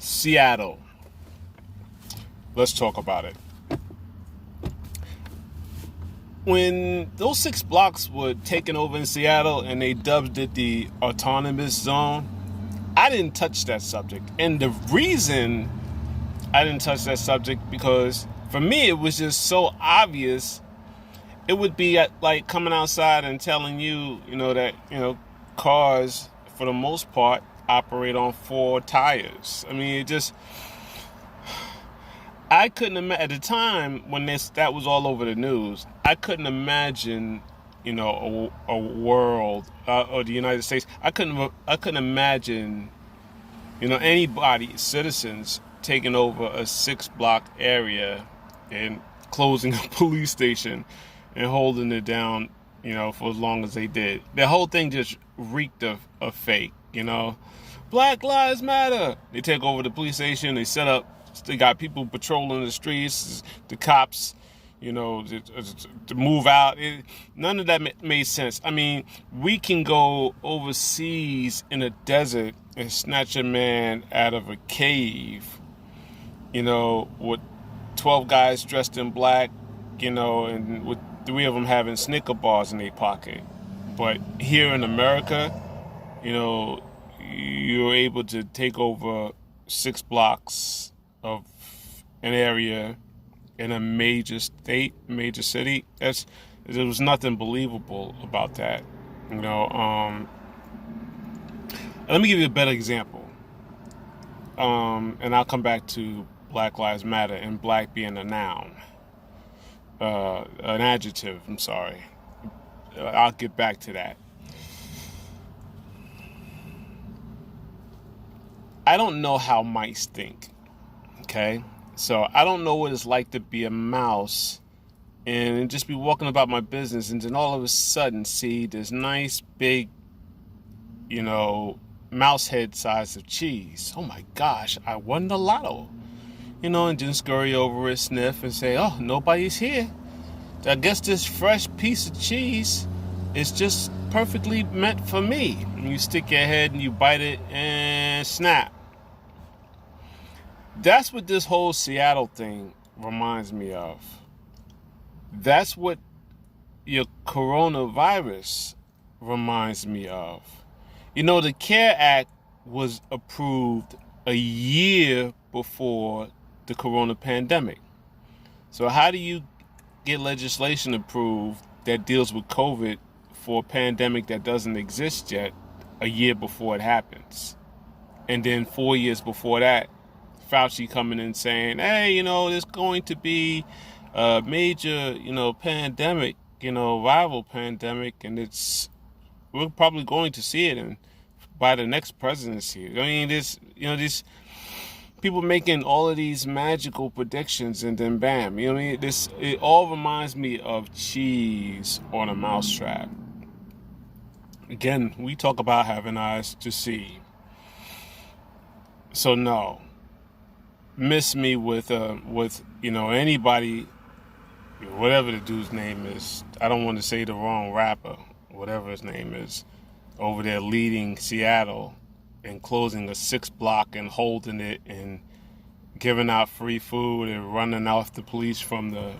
Seattle. Let's talk about it. When those 6 blocks were taken over in Seattle and they dubbed it the autonomous zone, I didn't touch that subject. And the reason I didn't touch that subject because for me it was just so obvious. It would be like coming outside and telling you, that, cars for the most part operate on 4 tires. I mean, I couldn't imagine at the time when that was all over the news. I couldn't imagine, a world or the United States. I couldn't imagine, anybody, citizens, taking over a 6-block area and closing a police station and holding it down, for as long as they did. The whole thing just reeked of fake, Black Lives Matter. They take over the police station. They got people patrolling the streets. The cops, to move out. None of that made sense. I mean, we can go overseas in a desert and snatch a man out of a cave, with 12 guys dressed in black, and with 3 of them having Snicker bars in their pocket. But here in America, you're able to take over 6 blocks of an area in a major state, major city. There was nothing believable about that. Let me give you a better example. And I'll come back to Black Lives Matter and black being a noun. An adjective, I'm sorry. I'll get back to that. I don't know how mice think, okay? So I don't know what it's like to be a mouse and just be walking about my business and then all of a sudden see this nice big, mouse head size of cheese. Oh my gosh, I won the lotto. And then scurry over it, sniff, and say, oh, nobody's here. I guess this fresh piece of cheese is just perfectly meant for me. And you stick your head and you bite it and snap. That's what this whole Seattle thing reminds me of. That's what your coronavirus reminds me of. The CARE Act was approved a year before the corona pandemic. So how do you get legislation approved that deals with COVID for a pandemic that doesn't exist yet a year before it happens? And then 4 years before that, Fauci coming in saying, hey, there's going to be a major, pandemic, viral pandemic, and we're probably going to see it by the next presidency. I mean, these people making all of these magical predictions and then bam, it all reminds me of cheese on a mousetrap. Again, we talk about having eyes to see. So no, miss me with anybody, whatever the dude's name is. I don't want to say the wrong rapper, whatever his name is, over there leading Seattle and closing a 6-block and holding it and giving out free food and running off the police from the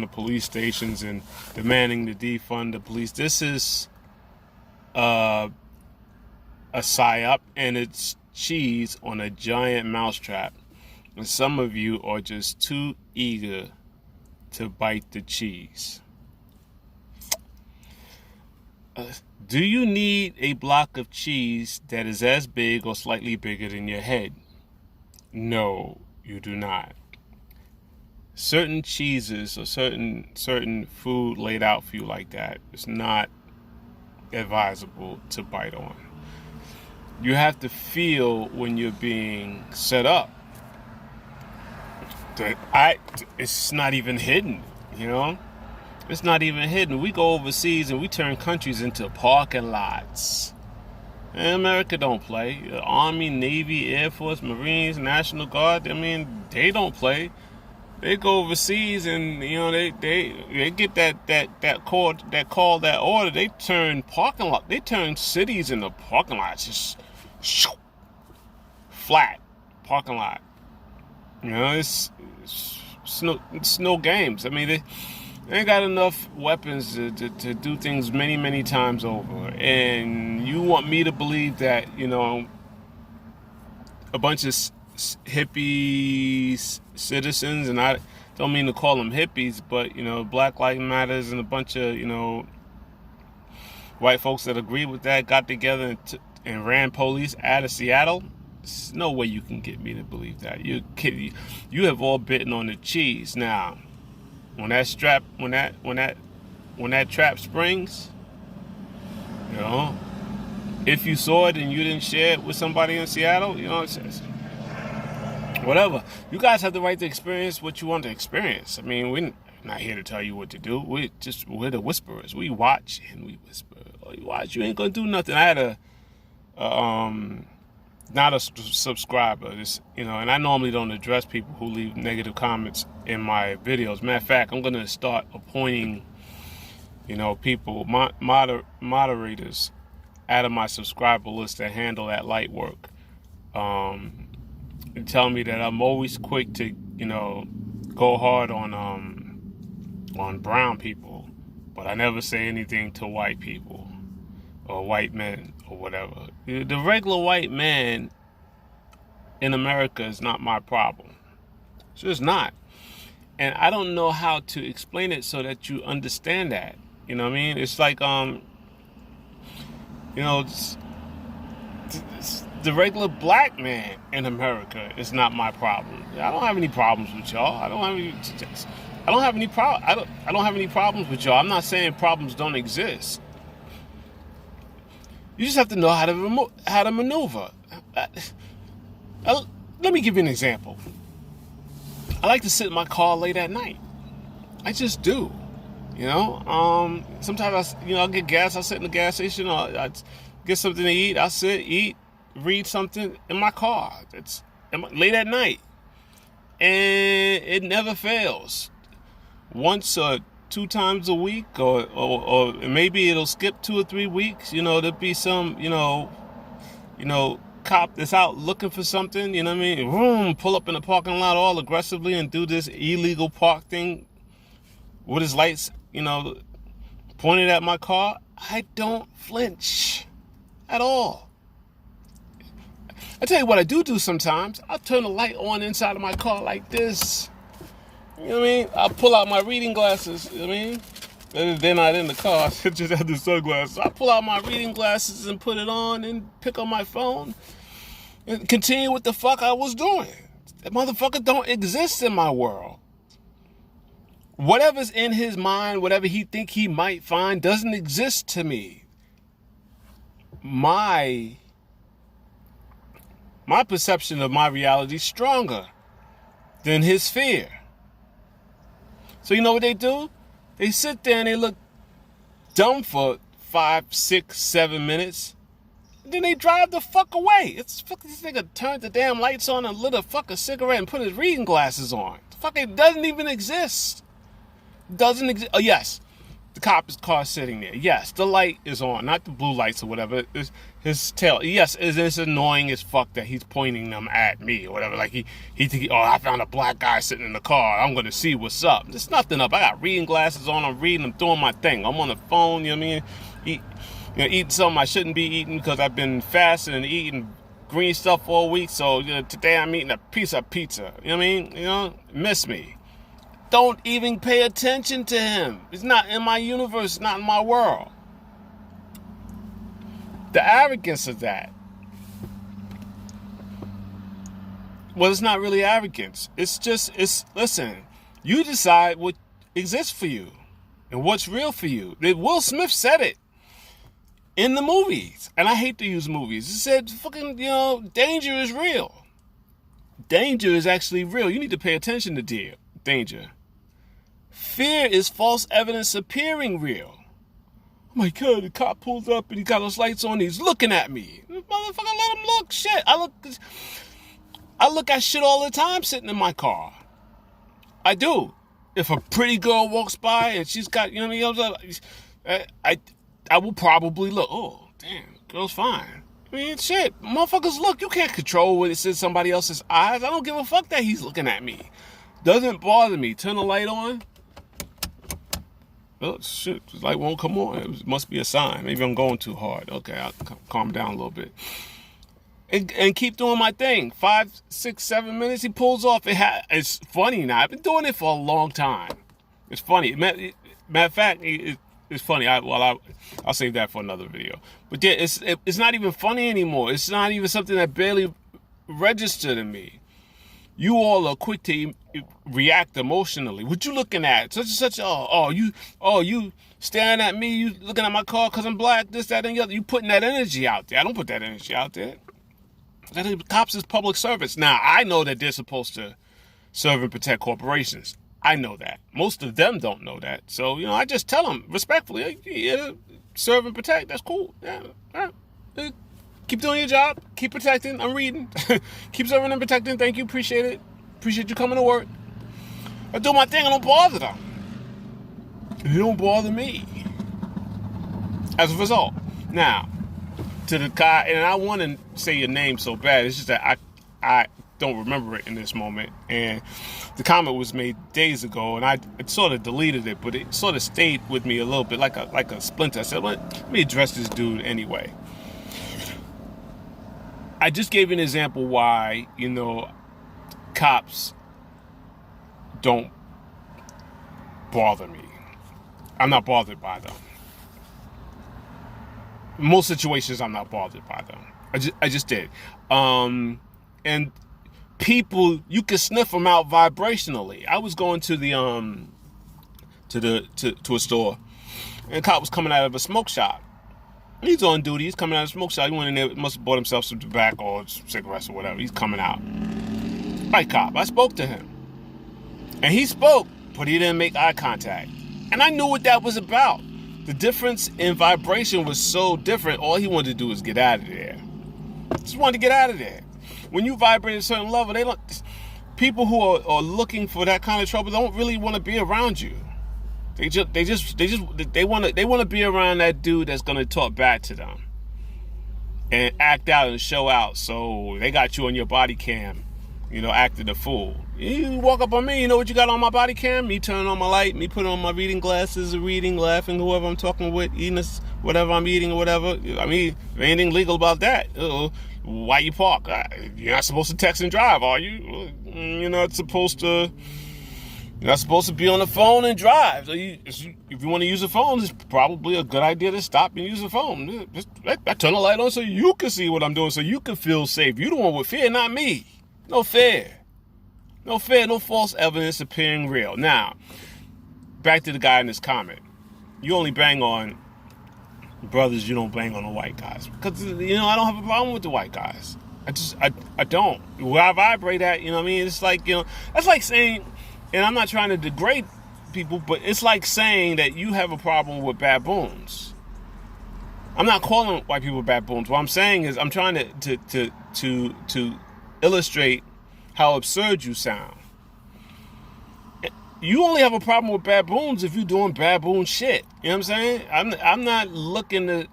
police stations and demanding to defund the police. This is a psyop, and it's cheese on a giant mousetrap. And some of you are just too eager to bite the cheese. Do you need a block of cheese that is as big or slightly bigger than your head? No, you do not. Certain cheeses or certain food laid out for you like that is not advisable to bite on. You have to feel when you're being set up. It's not even hidden, It's not even hidden. We go overseas and we turn countries into parking lots. And America don't play. Army, Navy, Air Force, Marines, National Guard, they don't play. They go overseas and they get that order. They turn parking lot. They turn cities into parking lots. Just flat parking lot. You know, it's no games. I mean, they ain't got enough weapons to do things many, many times over. And you want me to believe that, you know, a bunch of hippies, citizens, and I don't mean to call them hippies, but, you know, Black Lives Matters and a bunch of, you know, white folks that agree with that got together and ran police out of Seattle. There's no way you can get me to believe that. You have all bitten on the cheese. Now, when that trap springs, you know, if you saw it and you didn't share it with somebody in Seattle, you know, it says whatever. You guys have the right to experience what you want to experience. I mean, we're not here to tell you what to do. We're the whisperers. We watch and we whisper. Oh, you watch, you ain't gonna do nothing. I had not a subscriber, you know, and I normally don't address people who leave negative comments in my videos. Matter of fact, I'm going to start appointing, you know, people, moderators out of my subscriber list that handle that light work. And tell me that I'm always quick to, you know, go hard on brown people, but I never say anything to white people or white men or whatever. The regular white man in America is not my problem. It's just not. And I don't know how to explain it so that you understand that. You know what I mean? It's like, you know, the regular black man in America is not my problem. I don't have any problems with y'all. I don't have any problems with y'all. I'm not saying problems don't exist. You just have to know how to maneuver. Let me give you an example. I like to sit in my car late at night. I just do. You know, sometimes I'll get gas. I'll sit in the gas station. I get something to eat. I'll sit, eat, read something in my car. It's late at night, and it never fails. Once or two times a week, or maybe it'll skip 2 or 3 weeks. You know, there'll be some, you know, cop that's out looking for something. You know what I mean? Vroom, pull up in the parking lot all aggressively and do this illegal park thing with his lights, you know, pointed at my car. I don't flinch at all. I tell you what I do sometimes. I'll turn the light on inside of my car like this. You know what I mean? I'll pull out my reading glasses. You know what I mean? They're not in the car. I just have the sunglasses. I pull out my reading glasses and put it on and pick up my phone and continue what the fuck I was doing. That motherfucker don't exist in my world. Whatever's in his mind, whatever he think he might find, doesn't exist to me. My perception of my reality is stronger than his fear. So you know what they do? They sit there and they look dumb for 5, 6, 7 minutes. And then they drive the fuck away. This nigga turned the damn lights on and lit a fucking cigarette and put his reading glasses on. The fuck, it doesn't even exist. Doesn't exist. Oh, yes. The cop's car sitting there. Yes, the light is on. Not the blue lights or whatever. It's his tail. Yes, it's annoying as fuck that he's pointing them at me or whatever. Like he think, oh, I found a black guy sitting in the car. I'm going to see what's up. There's nothing up. I got reading glasses on. I'm reading. I'm doing my thing. I'm on the phone. You know what I mean? Eating something I shouldn't be eating because I've been fasting and eating green stuff all week. So today I'm eating a piece of pizza. You know what I mean? Miss me. Don't even pay attention to him. It's not in my universe, not in my world. The arrogance of that. Well, it's not really arrogance. Listen, you decide what exists for you and what's real for you. Will Smith said it in the movies, and I hate to use movies. He said, fucking, danger is real. Danger is actually real. You need to pay attention to danger. Fear is false evidence appearing real. Oh my God, the cop pulls up and he got those lights on. He's looking at me. Motherfucker, let him look. Shit, I look at shit all the time sitting in my car. I do. If a pretty girl walks by and she's got, I will probably look. Oh, damn, girl's fine. I mean, shit, motherfuckers, look, you can't control what it's in somebody else's eyes. I don't give a fuck that he's looking at me. Doesn't bother me. Turn the light on. Oh, shit, the light won't come on. It must be a sign. Maybe I'm going too hard. Okay, I'll calm down a little bit. And keep doing my thing. 5, 6, 7 minutes, he pulls off. It's funny now. I've been doing it for a long time. It's funny. Matter of fact, it's funny. I'll save that for another video. But yeah, it's not even funny anymore. It's not even something that barely registered in me. You all are quick to react emotionally. What you looking at? Such and such. You staring at me. You looking at my car because I'm black. This, that, and the other. You putting that energy out there. I don't put that energy out there. The cops is public service. Now, I know that they're supposed to serve and protect corporations. I know that. Most of them don't know that. So, I just tell them respectfully, yeah, serve and protect. That's cool. Yeah. All right. Keep doing your job. Keep protecting. I'm reading. Keep serving and protecting. Thank you. Appreciate it. Appreciate you coming to work. I do my thing. I don't bother them. They don't bother me. As a result. Now, to the guy, and I want to say your name so bad. It's just that I don't remember it in this moment. And the comment was made days ago, and I sort of deleted it, but it sort of stayed with me a little bit, like a splinter. I said, let me address this dude anyway. I just gave an example why, cops don't bother me. I'm not bothered by them. In most situations, I'm not bothered by them. I just did. And people, you can sniff them out vibrationally. I was going to the to a store, and a cop was coming out of a smoke shop. He's on duty. He's coming out of a smoke shop. He went in there, must have bought himself some tobacco or cigarettes or whatever. He's coming out. Right, cop. I spoke to him. And he spoke, but he didn't make eye contact. And I knew what that was about. The difference in vibration was so different. All he wanted to do was get out of there. Just wanted to get out of there. When you vibrate at a certain level, people who are looking for that kind of trouble don't really want to be around you. They want to be around that dude that's gonna talk back to them and act out and show out. So they got you on your body cam, acting a fool. You walk up on me, you know what you got on my body cam? Me turning on my light, me putting on my reading glasses, reading, laughing, whoever I'm talking with, eating whatever I'm eating or whatever. I mean, anything legal about that? Why you park? You're not supposed to text and drive, are you? You're not supposed to. You're not supposed to be on the phone and drive. So if you want to use a phone, it's probably a good idea to stop and use the phone. I turn the light on so you can see what I'm doing, so you can feel safe. You're the one with fear, not me. No fear. No fear, no false evidence appearing real. Now, back to the guy in this comment. You only bang on brothers, you don't bang on the white guys. Because, I don't have a problem with the white guys. I don't. Where I vibrate at, what I mean? It's like, that's like saying, and I'm not trying to degrade people, but it's like saying that you have a problem with baboons. I'm not calling white people baboons. What I'm saying is I'm trying to illustrate how absurd you sound. You only have a problem with baboons if you're doing baboon shit. You know what I'm saying? I'm not looking I'm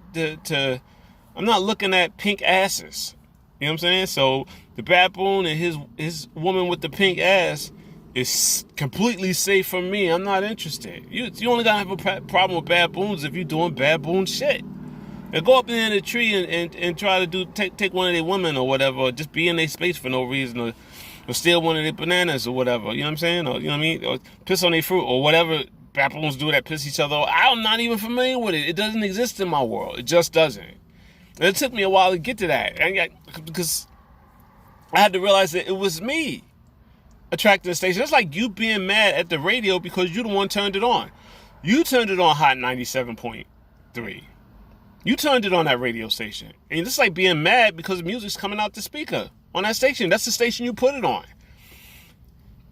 not looking at pink asses. You know what I'm saying? So the baboon and his woman with the pink ass is completely safe from me. I'm not interested. You only gotta have a problem with baboons if you're doing baboon shit. And go up in the tree and try to take one of their women or whatever, or just be in their space for no reason, or steal one of their bananas or whatever. You know what I'm saying? Or what I mean? Or piss on their fruit or whatever baboons do that piss each other off. I'm not even familiar with it. It doesn't exist in my world. It just doesn't. And it took me a while to get to that, because I had to realize that it was me attracting the station. It's like you being mad at the radio because you the one turned it on. You turned it on Hot 97.3. You turned it on that radio station. And it's like being mad because the music's coming out the speaker on that station. That's the station you put it on.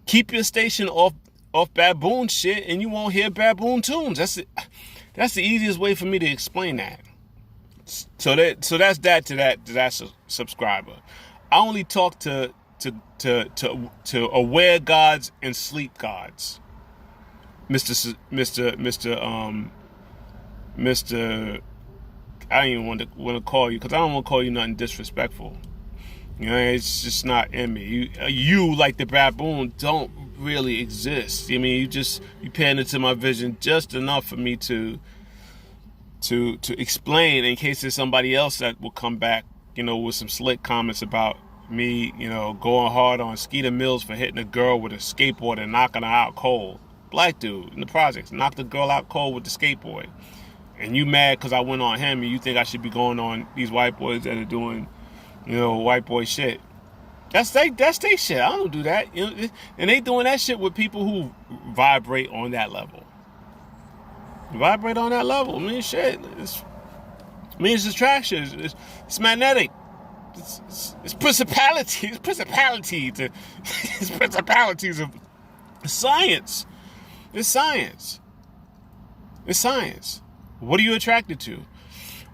Keep your station off baboon shit and you won't hear baboon tunes. That's the easiest way for me to explain that. So that's that to that subscriber. I only talk to aware gods and sleep gods. Mr. I don't even want to call you, because I don't want to call you nothing disrespectful. You know, it's just not in me. You like the baboon don't really exist. I mean, you paying into my vision just enough for me to explain, in case there's somebody else that will come back, with some slick comments about me, going hard on Skeeter Mills for hitting a girl with a skateboard and knocking her out cold. Black dude in the projects knocked the girl out cold with the skateboard. And you mad because I went on him, and you think I should be going on these white boys that are doing, white boy shit. That's they shit. I don't do that. And they doing that shit with people who vibrate on that level. Vibrate on that level. I mean, shit. It's attraction. It's magnetic. It's principality. It's principalities. It's principalities of science. It's science. It's science. What are you attracted to?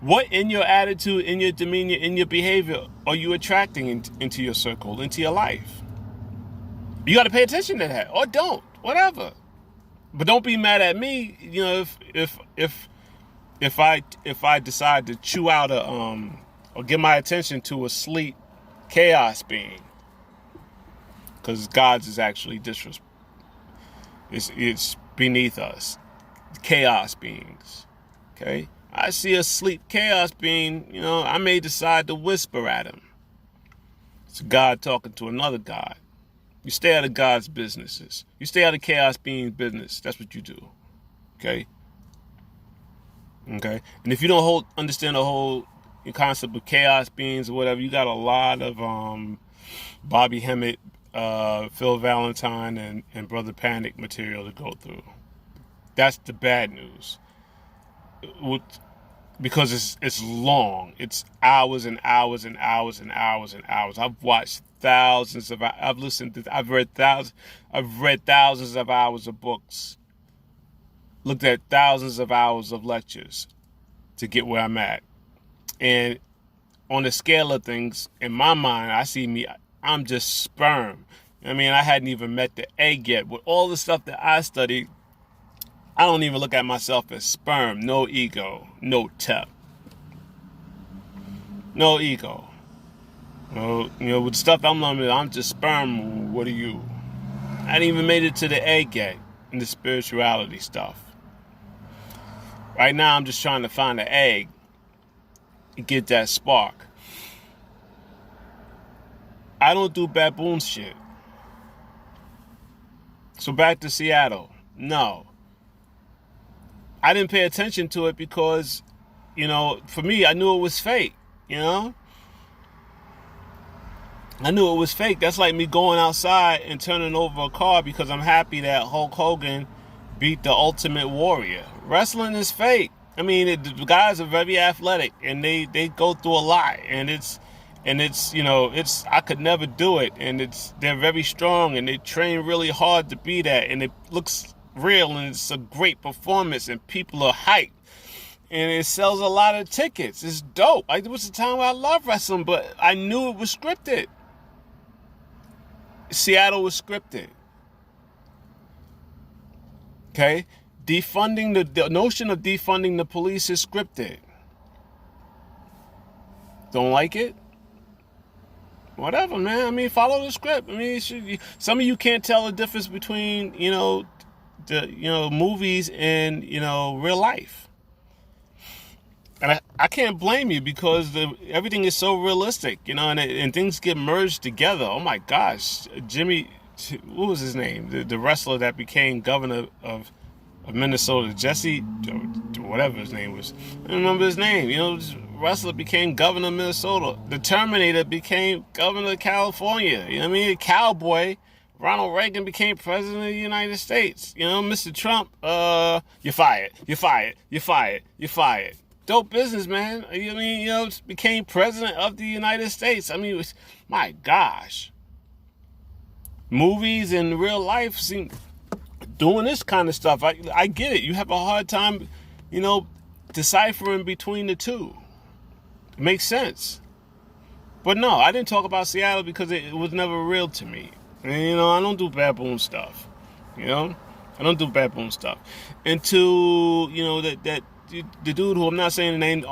What in your attitude, in your demeanor, in your behavior are you attracting into your circle, into your life? You got to pay attention to that, or don't, whatever. But don't be mad at me, if I decide to chew out or give my attention to a sleep chaos being, because God's is actually it's beneath us, chaos beings. Okay, I see a sleep chaos being, I may decide to whisper at him. It's God talking to another God. You stay out of God's businesses. You stay out of chaos being's business. That's what you do. Okay? Okay? And if you don't understand the whole concept of chaos beings or whatever, you got a lot of Bobby Hemmett, Phil Valentine, and Brother Panic material to go through. That's the bad news. Because it's long. It's hours and hours and hours and hours and hours. I've watched thousands of. I've read thousands of hours of books. Looked at thousands of hours of lectures to get where I'm at. And on the scale of things, in my mind, I'm just sperm. I mean, I hadn't even met the egg yet. With all the stuff that I studied, I don't even look at myself as sperm. No ego. No tep. No ego. With the stuff I'm learning, I'm just sperm. What are you? I hadn't even made it to the egg yet in the spirituality stuff. Right now, I'm just trying to find the egg and get that spark. I don't do baboon shit. So back to Seattle. No. I didn't pay attention to it because, for me, I knew it was fake, I knew it was fake. That's like me going outside and turning over a car because I'm happy that Hulk Hogan beat the Ultimate Warrior. Wrestling is fake. I mean, the guys are very athletic, and they go through a lot, and it's I could never do it, and they're very strong, and they train really hard to be that, and it looks real, and it's a great performance, and people are hyped, and it sells a lot of tickets. It's dope. There was a time where I loved wrestling, but I knew it was scripted. Seattle was scripted. Okay? The notion of defunding the police is scripted. Don't like it? Whatever, man. I mean, follow the script. I mean, some of you can't tell the difference between, movies and, real life. And I can't blame you because everything is so realistic, and things get merged together. Oh my gosh. Jimmy, what was his name? The wrestler that became governor of Minnesota, Jesse, whatever his name was. I don't remember his name. This wrestler became governor of Minnesota. The Terminator became governor of California. The cowboy, Ronald Reagan, became president of the United States. Mr. Trump, you're fired. You're fired. You're fired. You're fired. Dope business, man. Became president of the United States. My gosh. Movies and real life seem doing this kind of stuff. I get it. You have a hard time, deciphering between the two. It makes sense. But no, I didn't talk about Seattle because it was never real to me. And, I don't do baboon stuff. I don't do baboon stuff. And to, the dude who I'm not saying the name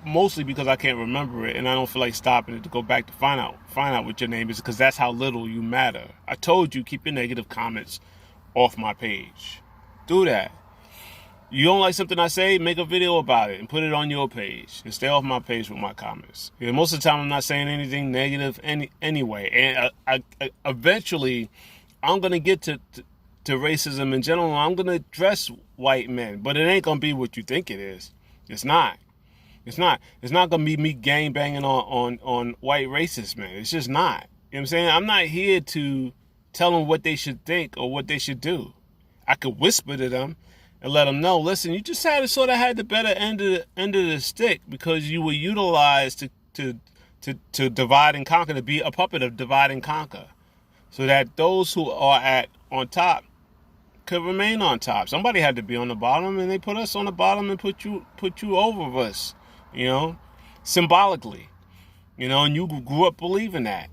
mostly because I can't remember it and I don't feel like stopping it to go back to find out what your name is, because that's how little you matter. I told you, keep your negative comments off my page. Do that. You don't like something I say, make a video about it and put it on your page and stay off my page with my comments. Most of the time I'm not saying anything negative anyway. And I eventually I'm going to get to racism in general. I'm going to address white men, but it ain't going to be what you think it is. It's not. It's not going to be me gang banging on white racist men. It's just not. You know what I'm saying? I'm not here to tell them what they should think or what they should do. I could whisper to them and let them know, listen, you just had the better end of the stick because you were utilized to divide and conquer, to be a puppet of divide and conquer, so that those who are on top could remain on top. Somebody had to be on the bottom, and they put us on the bottom and put you over us, symbolically, and you grew up believing that.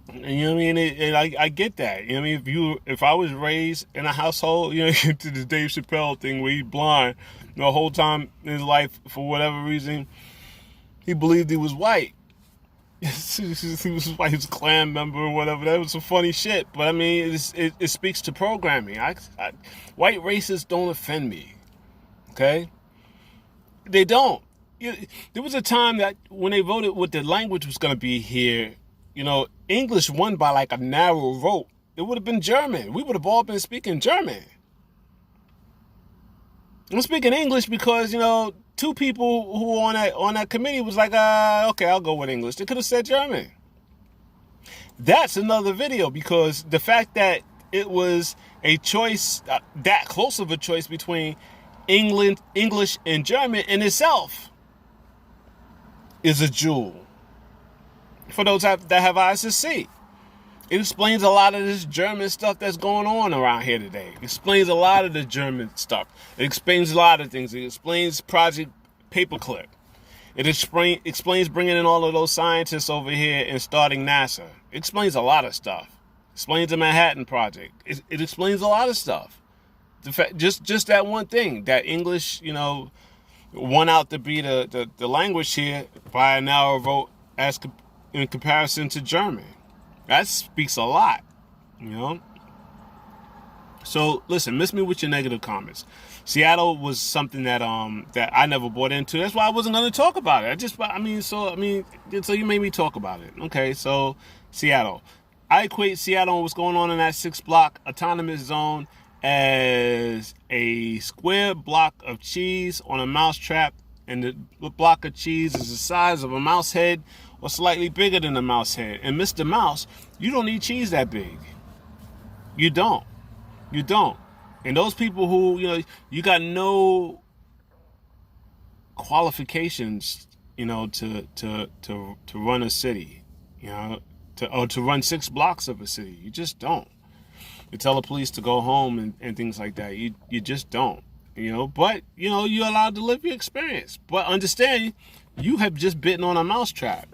And, you know what I mean? And I get that. You know what I mean? If I was raised in a household, to the Dave Chappelle thing where he's blind the whole time in his life, for whatever reason, he believed he was white. He was white, he was a Klan member or whatever. That was some funny shit. But I mean, it speaks to programming. White racists don't offend me. Okay? They don't. There was a time that when they voted what the language was going to be here, English won by like a narrow vote. It would have been German. We would have all been speaking German. I'm speaking English because, two people who were on that committee was like, okay, I'll go with English. They could have said German. That's another video, because the fact that it was a choice, that close of a choice between English and German in itself is a jewel. For those that have eyes to see. It explains a lot of this German stuff that's going on around here today. It explains a lot of the German stuff. It explains a lot of things. It explains Project Paperclip. It explains bringing in all of those scientists over here and starting NASA. It explains a lot of stuff. It explains the Manhattan Project. It explains a lot of stuff. The fact, just that one thing, that English, won out to be the language here by a narrow vote as in comparison to German. That speaks a lot, So listen, miss me with your negative comments. Seattle was something that I never bought into. That's why I wasn't going to talk about it. So you made me talk about it. Okay, so Seattle. I equate Seattle and what's going on in that 6-block autonomous zone as a square block of cheese on a mouse trap, and the block of cheese is the size of a mouse head or slightly bigger than a mouse head. And Mr. Mouse, you don't need cheese that big. You don't. And those people who, you got no qualifications, to run a city, to run 6 blocks of a city. You just don't. To tell the police to go home and things like that. You just don't. But you're allowed to live your experience. But understand, you have just bitten on a mousetrap.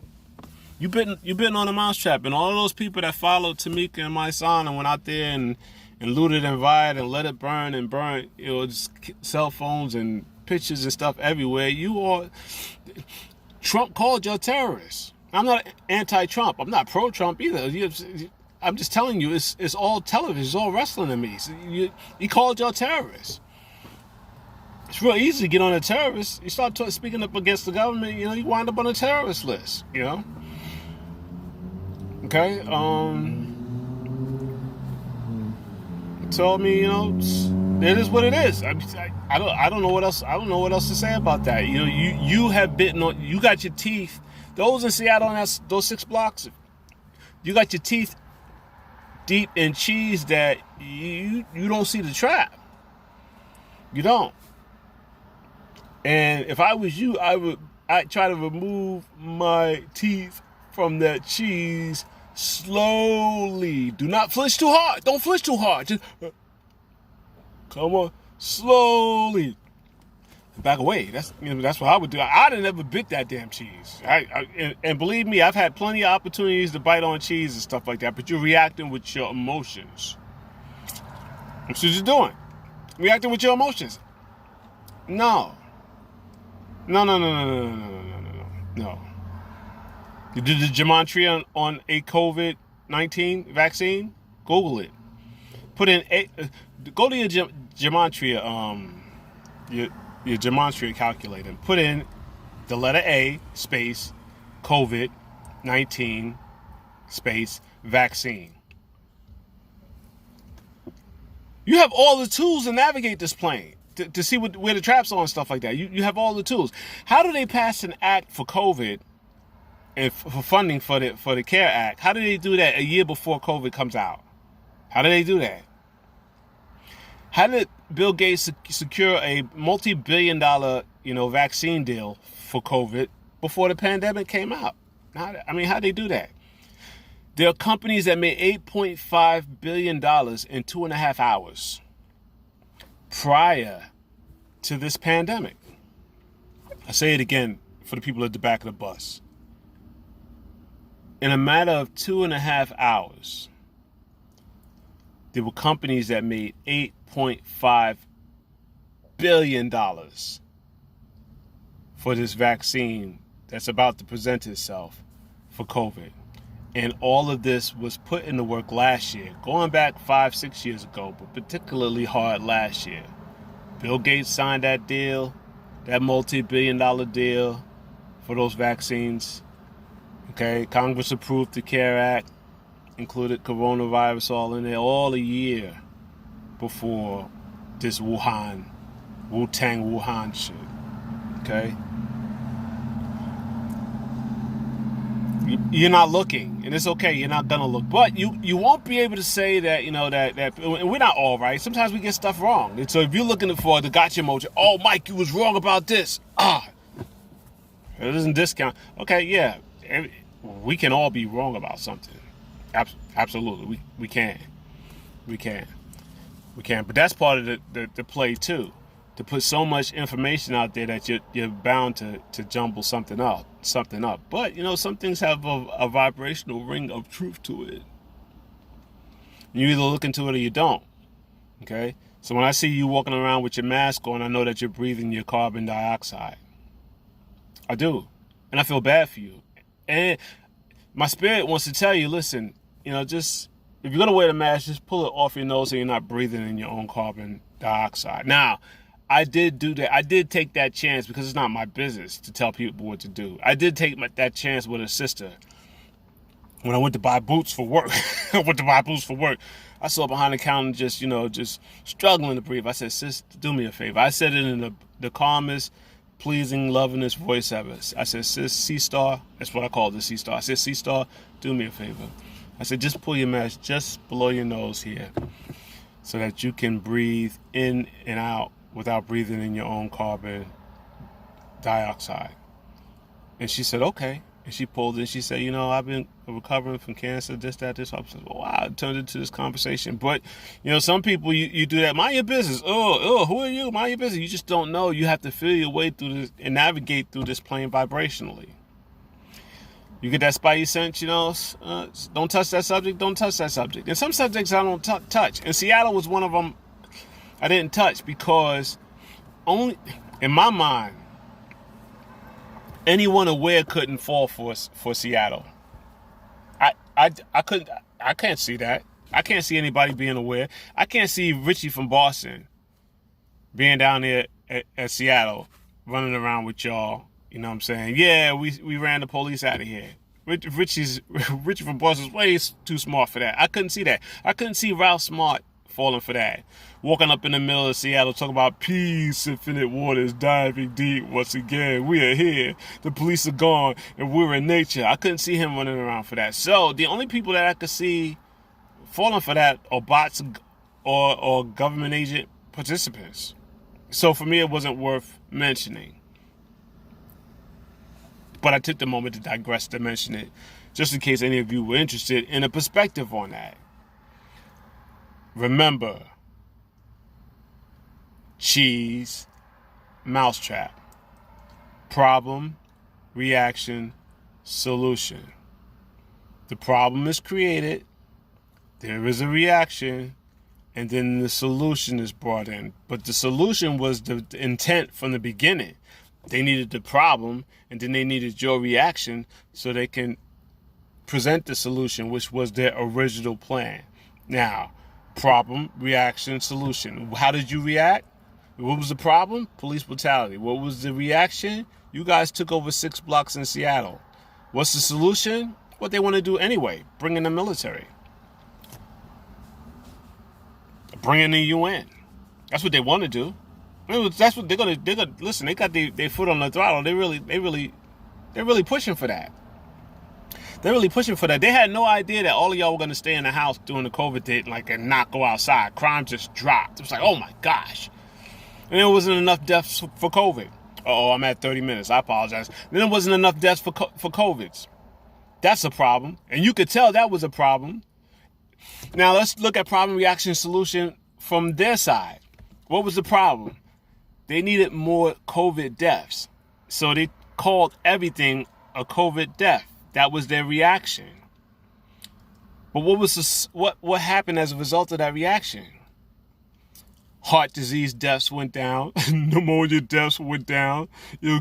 You bitten on a mousetrap, and all of those people that followed Tamika and my son and went out there and looted and rioted and let it burn and burn, just cell phones and pictures and stuff everywhere. Trump called you a terrorist. I'm not anti-Trump. I'm not pro-Trump either. I'm just telling you, it's all television. It's all wrestling to me. So he called you a terrorist. It's real easy to get on a terrorist. You start speaking up against the government, you wind up on a terrorist list, Okay? So, it is what it is. I don't know what else. I don't know what else to say about that. You have bitten on. You got your teeth. Those in Seattle, and those 6 blocks. You got your teeth deep in cheese that you don't see the trap. You don't. And if I was you, I'd try to remove my teeth from that cheese slowly. Do not flinch too hard. Don't flinch too hard. Just come on, slowly. Back away. That's what I would do. I'd have never bit that damn cheese. And believe me, I've had plenty of opportunities to bite on cheese and stuff like that. But you're reacting with your emotions. That's what you're doing. Reacting with your emotions. No. No, no, no, no, no, no, no, no, no, no. No. You did the gematria on a COVID-19 vaccine? Google it. Put in go to your gematria, your gematria calculator, and put in the letter A space COVID-19 space vaccine. You have all the tools to navigate this plane, to see where the traps are and stuff like that. You have all the tools. How do they pass an act for COVID and for funding for the CARE Act? How do they do that a year before COVID comes out? How do they do that? How did Bill Gates secure a multi-billion-dollar, vaccine deal for COVID before the pandemic came out? How did they do that? There are companies that made $8.5 billion in 2.5 hours prior to this pandemic. I say it again for the people at the back of the bus. In a matter of 2.5 hours, there were companies that made $8.5 billion for this vaccine that's about to present itself for COVID. And all of this was put into work last year, going back 5-6 years ago, but particularly hard last year. Bill Gates signed that deal, that multi-billion-dollar deal for those vaccines. Okay, Congress approved the CARE Act, included coronavirus all in there, all a year before this Wu-Tang Wuhan shit. Okay? You're not looking, and it's okay. You're not gonna look, but you won't be able to say that that we're not all right. Sometimes we get stuff wrong, and so if you're looking for the gotcha emoji, oh Mike, you was wrong about this. It doesn't discount. Okay, yeah, we can all be wrong about something. Absolutely, we can, but that's part of the play too. To put so much information out there that you're bound to jumble something up. But some things have a vibrational ring of truth to it. You either look into it or you don't. Okay? So when I see you walking around with your mask on, I know that you're breathing your carbon dioxide. I do. And I feel bad for you. And my spirit wants to tell you, listen, just if you're gonna wear the mask, just pull it off your nose so you're not breathing in your own carbon dioxide. Now, I did do that. I did take that chance because it's not my business to tell people what to do. I did take that chance with a sister when I went to buy boots for work. I saw behind the counter just struggling to breathe. I said, sis, do me a favor. I said it in the calmest, pleasing, lovingest voice ever. I said, sis, C-Star, that's what I call the C-Star. I said, C-Star, do me a favor. I said, just pull your mask just below your nose here so that you can breathe in and out without breathing in your own carbon dioxide. And she said, okay. And she pulled it and she said, I've been recovering from cancer, this, that, this. I said, well, wow, it turned into this conversation. But, some people, you do that. Mind your business. Who are you? Mind your business. You just don't know. You have to feel your way through this and navigate through this plane vibrationally. You get that spidey sense, don't touch that subject, don't touch that subject. And some subjects I don't touch. And Seattle was one of them I didn't touch because only, in my mind, anyone aware couldn't fall for Seattle. I can't see that. I can't see anybody being aware. I can't see Richie from Boston being down there at Seattle, running around with y'all. You know what I'm saying? Yeah, we ran the police out of here. Richie from Boston's way too smart for that. I couldn't see that. I couldn't see Ralph Smart falling for that. Walking up in the middle of Seattle talking about peace, infinite waters, diving deep once again. We are here. The police are gone and we're in nature. I couldn't see him running around for that. So the only people that I could see falling for that are bots or government agent participants. So for me, it wasn't worth mentioning. But I took the moment to digress to mention it, just in case any of you were interested in a perspective on that. Remember, cheese, mousetrap. Problem, reaction, solution. The problem is created, there is a reaction, and then the solution is brought in. But the solution was the intent from the beginning. They needed the problem, and then they needed your reaction so they can present the solution, which was their original plan. Now, problem, reaction, solution. How did you react? What was the problem? Police brutality. What was the reaction? You guys took over 6 blocks in Seattle. What's the solution? What they want to do anyway, bring in the military. Bring in the UN. That's what they want to do. That's what they're gonna listen. They got their foot on the throttle. They're really pushing for that. They're really pushing for that. They had no idea that all of y'all were gonna stay in the house during the COVID date, and not go outside. Crime just dropped. It was like, oh my gosh. And there wasn't enough deaths for COVID. Oh, I'm at 30 minutes. I apologize. Then there wasn't enough deaths for COVIDs. That's a problem, and you could tell that was a problem. Now let's look at problem, reaction, solution from their side. What was the problem? They needed more COVID deaths. So they called everything a COVID death. That was their reaction. But what happened as a result of that reaction? Heart disease deaths went down. Pneumonia deaths went down.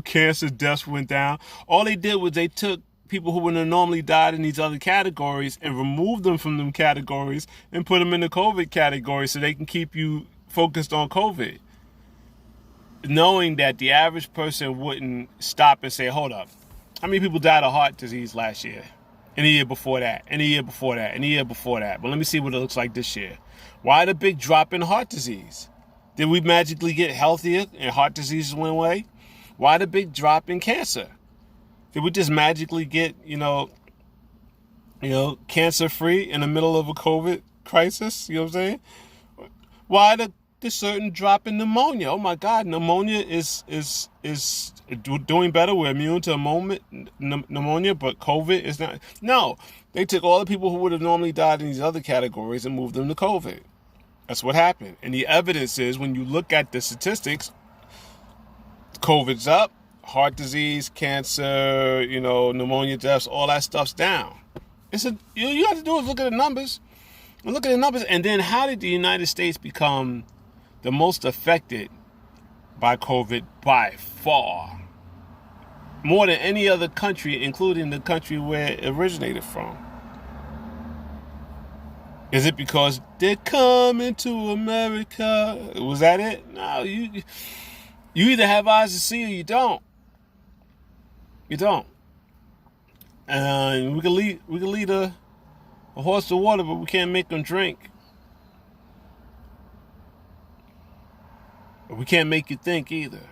Cancer deaths went down. All they did was they took people who would have normally died in these other categories and removed them from them categories and put them in the COVID category so they can keep you focused on COVID. Knowing that the average person wouldn't stop and say, hold up, how many people died of heart disease last year? And the year before that, and the year before that, and the year before that. But let me see what it looks like this year. Why the big drop in heart disease? Did we magically get healthier and heart disease went away? Why the big drop in cancer? Did we just magically get, cancer free in the middle of a COVID crisis? You know what I'm saying? Why the certain drop in pneumonia? Oh my God, pneumonia is doing better. We're immune to pneumonia, but COVID is not. No, they took all the people who would have normally died in these other categories and moved them to COVID. That's what happened. And the evidence is, when you look at the statistics, COVID's up, heart disease, cancer, pneumonia deaths, all that stuff's down. You have to do is look at the numbers. Look at the numbers. And then how did the United States become the most affected by COVID by far? More than any other country, including the country where it originated from. Is it because they're coming to America? Was that it? No, you either have eyes to see or you don't. You don't. And we can lead a horse to water, but we can't make them drink. We can't make you think either.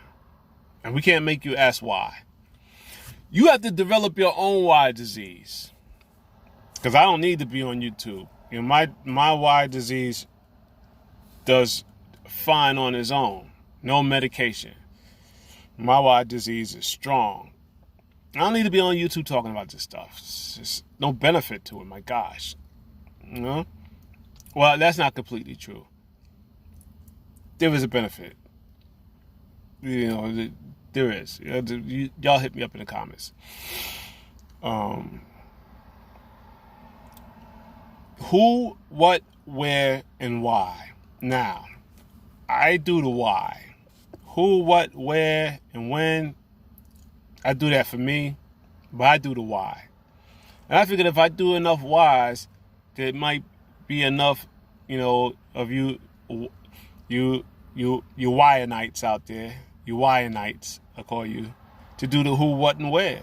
And we can't make you ask why. You have to develop your own why disease. Because I don't need to be on YouTube. My why disease does fine on its own. No medication. My why disease is strong. I don't need to be on YouTube talking about this stuff. It's just no benefit to it, my gosh. Well, that's not completely true. There is a benefit. There is. Y'all hit me up in the comments. Who, what, where, and why. Now, I do the why. Who, what, where, and when. I do that for me, but I do the why. And I figured if I do enough whys, there might be enough, of you why-nites out there. You why-nites, I call you, to do the who, what, and where.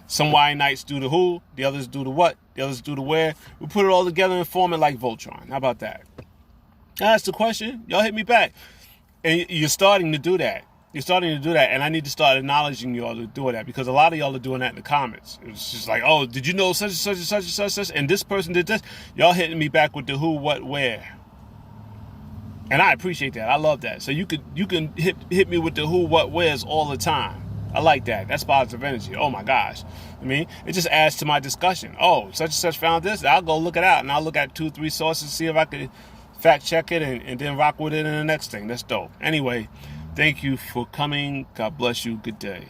Some why-nites do the who, the others do the what, the others do the where. We put it all together and form it like Voltron. How about that? That's the question. Y'all hit me back. And you're starting to do that. And I need to start acknowledging y'all to do that, because a lot of y'all are doing that in the comments. It's just like, oh, did you know such and such and such and such and such, and this person did this? Y'all hitting me back with the who, what, where. And I appreciate that. I love that. So you can hit me with the who, what, where's all the time. I like that. That's positive energy. Oh my gosh. It just adds to my discussion. Oh, such and such found this. I'll go look it out, and I'll look at 2-3 sources, see if I can fact check it, and then rock with it in the next thing. That's dope. Anyway, thank you for coming. God bless you. Good day.